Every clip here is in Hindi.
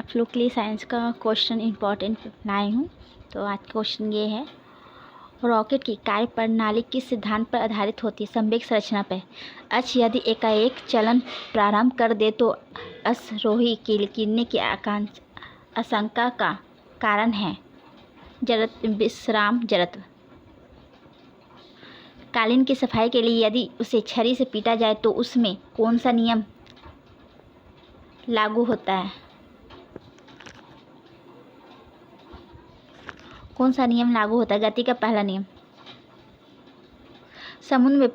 फ्लूकली साइंस का क्वेश्चन इम्पॉर्टेंट लाई हूँ। तो आज क्वेश्चन ये है, रॉकेट की कार्य प्रणाली किस सिद्धांत पर आधारित होती है? संवेग संरचना पर। अक्ष यदि एकाएक चलन प्रारंभ कर दे तो अश्रोही के गिरने की आशंका का कारण है विश्राम जड़त्व। कालीन की सफाई के लिए यदि उसे छड़ी से पीटा जाए तो उसमें कौन सा नियम लागू होता है? कौन सा नियम लागू होता है? गति का पहला नियम। समुद्र में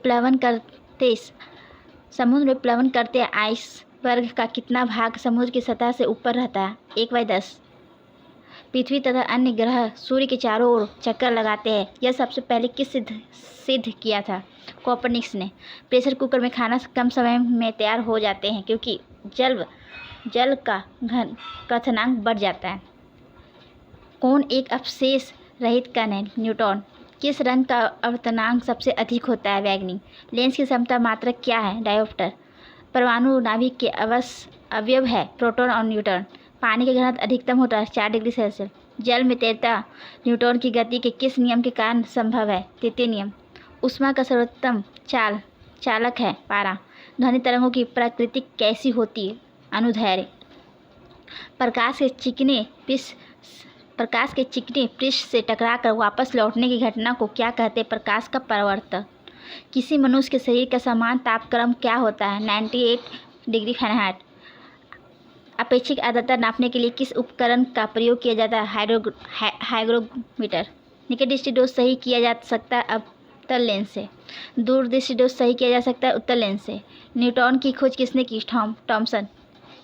प्लवन करते आइसबर्ग का कितना भाग समुद्र की सतह से ऊपर रहता है? 1/10। पृथ्वी तथा अन्य ग्रह सूर्य के चारों ओर चक्कर लगाते हैं। यह सबसे पहले किस सिद्ध किया था? कोपरनिकस ने। प्रेशर कुकर में खाना कम समय में तैयार हो जाते हैं क्योंकि जल का क्वथनांक बढ़ जाता है। कौन एक अवशेष रहित कण है? न्यूट्रॉन। किस रंग का अपवर्तनांक सबसे अधिक होता है? बैंगनी। लेंस की समता मात्रक क्या है? डायोप्टर। परमाणु नाभिक के अवयव है प्रोटॉन और न्यूट्रॉन। पानी का घनत्व अधिकतम होता है 4 डिग्री सेल्सियस। जल में तैरता न्यूट्रॉन की गति के किस नियम के कारण संभव है? तृतीय नियम। ऊष्मा का सर्वोत्तम चालक है पारा। ध्वनि तरंगों की प्रकृति कैसी होती है? अनुदैर्ध्य। प्रकाश के चिकने पृष्ठ से टकराकर वापस लौटने की घटना को क्या कहते हैं? प्रकाश का परावर्तन। किसी मनुष्य के शरीर का समान तापक्रम क्या होता है? 98 डिग्री फ़ारेनहाइट। अपेक्षित आर्द्रता नापने के लिए किस उपकरण का प्रयोग किया जाता है? हाइग्रोमीटर। निकट दृष्टि दोष सही किया जा सकता है अवतल लेंस से। दूर दृष्टि दोष सही किया जा सकता है उत्तल लेंस से। न्यूट्रॉन की खोज किसने की? थॉमसन।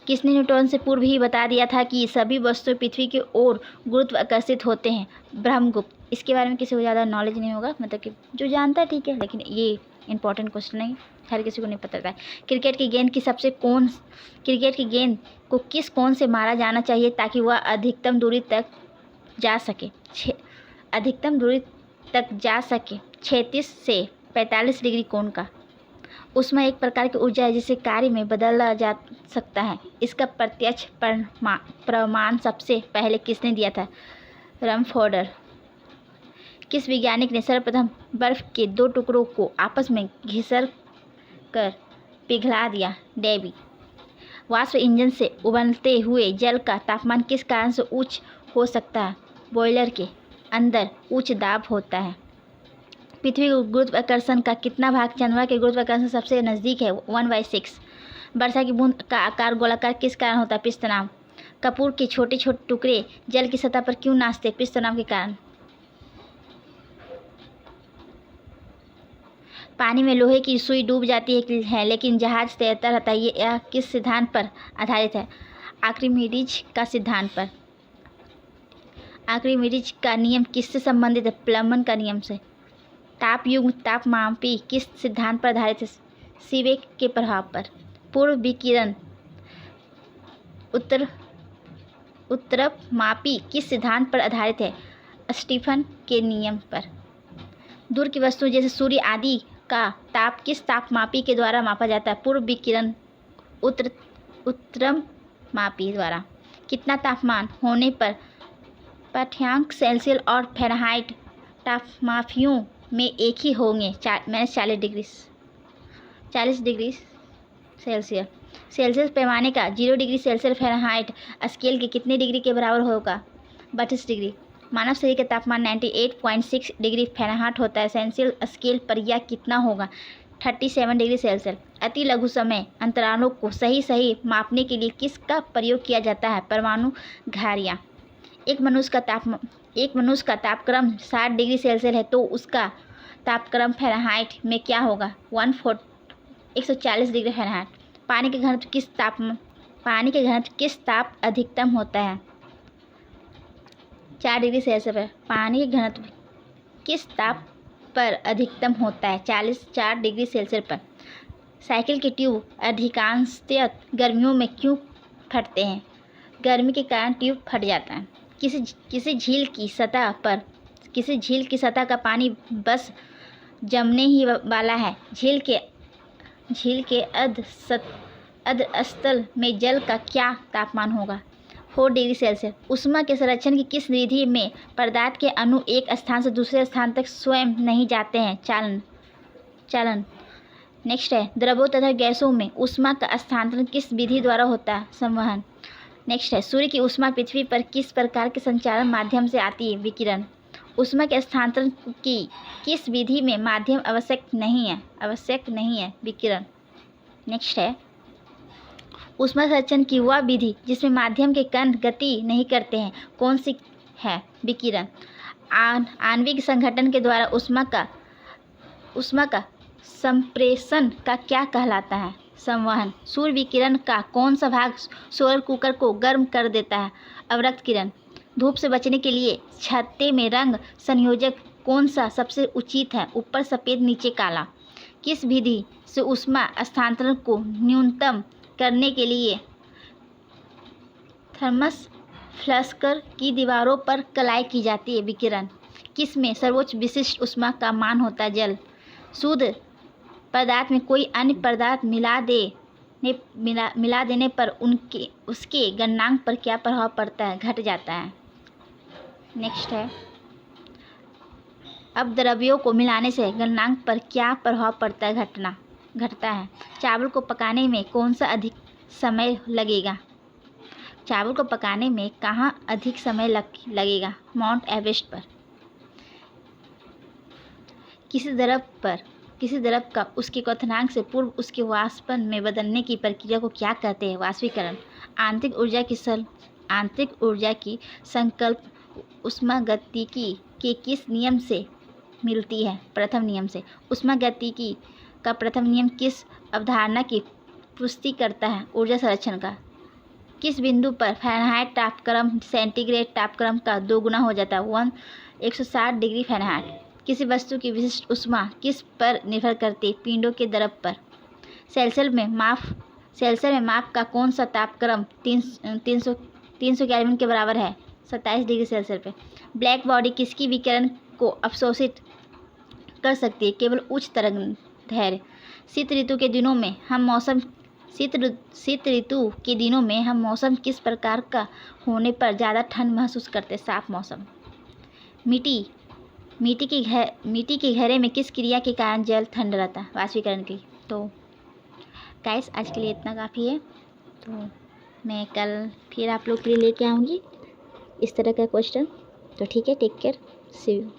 किसने न्यूटन से पूर्व ही बता दिया था कि सभी वस्तुएं पृथ्वी की ओर गुरुत्वाकर्षित होते हैं? ब्रह्मगुप्त। इसके बारे में किसी को ज़्यादा नॉलेज नहीं होगा, मतलब कि जो जानता है ठीक है, लेकिन ये इंपॉर्टेंट क्वेश्चन नहीं, हर किसी को नहीं पता था। क्रिकेट की गेंद को किस कोण से मारा जाना चाहिए ताकि वह अधिकतम दूरी तक जा सके? 36 से 45 डिग्री कोण का। ऊष्मा एक प्रकार की ऊर्जा है जिसे कार्य में बदला जा सकता है। इसका प्रत्यक्ष प्रमाण सबसे पहले किसने दिया था? रमफोर्ड। किस वैज्ञानिक ने सर्वप्रथम बर्फ के 2 टुकड़ों को आपस में घिसर कर पिघला दिया? डेवी। वाष्प इंजन से उबलते हुए जल का तापमान किस कारण से उच्च हो सकता है? बॉयलर के अंदर उच्च दाब होता है। पृथ्वी के गुरुत्वाकर्षण का कितना भाग चंद्रमा के गुरुत्वाकर्षण सबसे नज़दीक है? 1/6। वर्षा की बूंद का आकार गोलाकार किस कारण होता है? पिस्टनाम। कपूर के छोटे छोटे टुकड़े जल की सतह पर क्यों नाचते? पिस्टनाम के कारण। पानी में लोहे की सुई डूब जाती है लेकिन जहाज तैरता रहता है। यह किस सिद्धांत पर आधारित है? आर्किमिडीज का सिद्धांत पर। आर्किमिडीज का नियम किससे संबंधित है? प्लमन का नियम से। तापयुग्म तापमापी किस सिद्धांत पर आधारित है? सीबेक के प्रभाव पर। पूर्व विकिरण उत्तरमापी किस सिद्धांत पर आधारित है? स्टीफन के नियम पर। दूर की वस्तुएं जैसे सूर्य आदि का ताप किस तापमापी के द्वारा मापा जाता है? पूर्व विकिरण उत्तरमापी द्वारा। कितना तापमान होने पर पाठ्यांक सेल्सियस और फ़ारेनहाइट तापमापियों में एक ही होंगे? -40 डिग्री सेल्सियस। सेल्सियस पैमाने का 0 डिग्री सेल्सियस फ़ारेनहाइट स्केल के कितने डिग्री के बराबर होगा? 32 डिग्री। मानव शरीर का तापमान 98.6 डिग्री फ़ारेनहाइट होता है। सेल्सियस स्केल पर यह कितना होगा? 37 डिग्री सेल्सियस। अति लघु समय अंतरालों को सही मापने के लिए किसका प्रयोग किया जाता है? परमाणु घारियाँ। एक मनुष्य का तापक्रम 60 डिग्री सेल्सियस है तो उसका तापक्रम फ़ारेनहाइट में क्या होगा? 140 डिग्री फ़ारेनहाइट। पानी के घनत्व किस ताप अधिकतम होता है? 4 डिग्री सेल्सियस पर। पानी के घनत्व किस ताप पर अधिकतम होता है? 4 डिग्री सेल्सियस पर। साइकिल के ट्यूब अधिकांशतः गर्मियों में क्यों फटते हैं? गर्मी के कारण ट्यूब फट जाता है। किसी झील की सतह का पानी बस जमने ही वाला है। झील के अधस्तल में जल का क्या तापमान होगा? 4 डिग्री सेल्सियस। ऊष्मा के संरक्षण की किस विधि में पदार्थ के अणु एक स्थान से दूसरे स्थान तक स्वयं नहीं जाते हैं? चालन। नेक्स्ट है, द्रवों तथा गैसों में ऊष्मा का स्थानांतरण किस विधि द्वारा होता है? संवहन। नेक्स्ट है, सूर्य की ऊष्मा पृथ्वी पर किस प्रकार के संचारण माध्यम से आती है? विकिरण। ऊष्मा के स्थानांतरण की किस विधि में माध्यम आवश्यक नहीं है? विकिरण। नेक्स्ट है, ऊष्मा संरक्षण की वह विधि जिसमें माध्यम के कण गति नहीं करते हैं, कौन सी है? विकिरण। आणविक संघटन के द्वारा ऊष्मा का संप्रेषण का क्या कहलाता है? संवहन। सूर्य विकिरण का कौन सा भाग सोलर कुकर को गर्म कर देता है? अवरक्त किरण। धूप से बचने के लिए छत्ते में रंग संयोजक कौन सा सबसे उचित है? ऊपर सफ़ेद नीचे काला। किस विधि से ऊष्मा स्थानांतरण को न्यूनतम करने के लिए थर्मस फ्लास्कर की दीवारों पर कलाई की जाती है? विकिरण। किस में सर्वोच्च विशिष्ट ऊष्मा का मान होता है? जल। शुद्ध पदार्थ में कोई अन्य पदार्थ मिला देने पर उसके गलनांक पर क्या प्रभाव पड़ता है? घट जाता है। नेक्स्ट है, अब द्रव्यों को मिलाने से गलनांक पर क्या प्रभाव पड़ता है? घटता है। चावल को पकाने में कौन सा अधिक समय लगेगा? चावल को पकाने में कहाँ अधिक समय लगेगा? माउंट एवरेस्ट पर। किसी द्रव का उसके क्वथनांक से पूर्व उसके वाष्पन में बदलने की प्रक्रिया को क्या कहते हैं? वाष्पीकरण। आंतरिक ऊर्जा की संकल्प ऊष्मागतिकी के किस नियम से मिलती है? प्रथम नियम से। ऊष्मागतिकी का प्रथम नियम किस अवधारणा की पुष्टि करता है? ऊर्जा संरक्षण का। किस बिंदु पर फ़ारेनहाइट तापक्रम सेंटीग्रेड तापक्रम का 2 गुना हो जाता है? 160 डिग्री फ़ारेनहाइट। किसी वस्तु की विशिष्ट ऊष्मा किस पर निर्भर करती है? पिंडों के द्रव पर। सेल्सियस में माप का कौन सा तापक्रम 300 केल्विन के बराबर है? 27 डिग्री सेल्सियस पे। ब्लैक बॉडी किसकी विकिरण को अवशोषित कर सकती है? केवल उच्च तरंग दैर्घ्य। शीत ऋतु के दिनों में हम मौसम किस प्रकार का होने पर ज़्यादा ठंड महसूस करते हैं? साफ मौसम। मिट्टी के घेरे में किस क्रिया के कारण जल ठंडा रहता है? वाष्पीकरण की। तो गाइस, आज के लिए इतना काफ़ी है। तो मैं कल फिर आप लोग के लिए लेके आऊँगी इस तरह का क्वेश्चन। तो ठीक है, टेक केयर, सी यू।